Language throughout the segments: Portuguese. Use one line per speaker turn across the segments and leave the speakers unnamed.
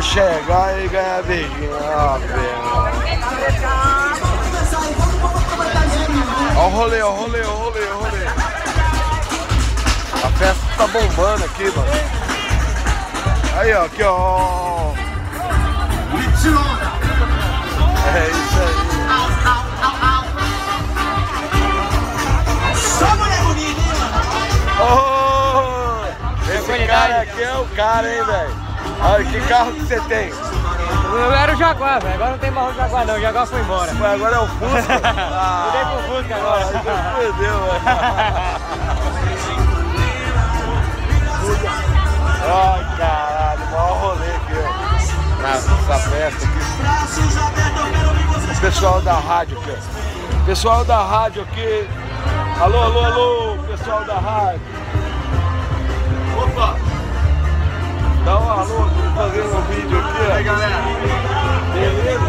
chegar e ganhar beijinho. Ah, velho. Ó o rolê, ó o rolê, ó o rolê, ó o rolê. A festa tá bombando aqui, mano. Aí, ó, aqui, ó. É isso aí. Oh, esse cara aqui é o cara, hein, velho. Olha, que carro que você tem?
Eu era o Jaguar, velho. Agora não tem mais o Jaguar, não. O Jaguar foi embora.
Mas agora é o Fusca?
Mudei pro Fusca agora.
Perdeu, velho. Ai, caralho, maior rolê aqui, ó. Nessa festa aqui. O pessoal da rádio aqui, ó. Pessoal da rádio aqui. Alô, alô, alô, pessoal da rádio. Opa! Dá um alô aqui, fazendo um vídeo aqui, ó.
E aí, galera?
Beleza?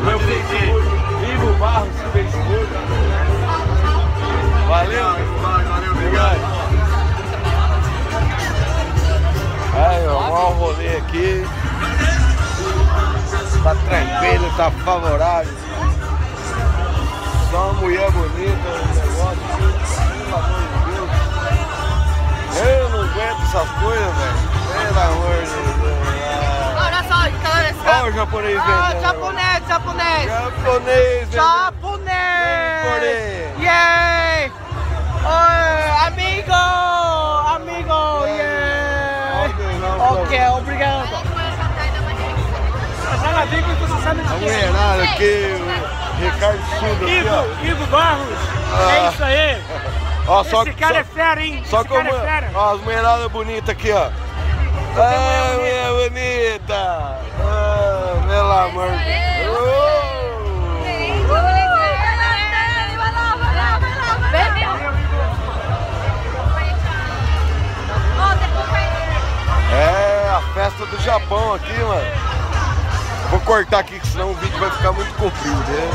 Meu Facebook. Ivo Barros, Facebook. Valeu?
Valeu, obrigado.
Aí, ó, maior rolê aqui. Tá tranquilo, tá favorável. Só uma mulher bonita, um negócio. Pelo amor de Deus. Eu não aguento essas coisas, velho. Pelo amor de Deus.
Olha só, galera.
Olha o japonês vendendo.
Japonês.
Japonês vendendo.
Japonês. Yay! Oi, amigo, yeah. Ok, obrigado.
Ela vem que você sabe
A
de quê?
mulherada aqui, o Ricardo Sudo aqui, ó.
Ivo Barros. É isso aí.
Ó, só,
Esse cara é fera, hein?
Só
Esse
como,
cara é fera.
ó, as mulheradas bonitas aqui, ó. Ah, mulher bonita. Ah, pelo amor de Deus. É a festa do Japão aqui, mano. Vou cortar aqui, que senão o vídeo vai ficar muito comprido, né?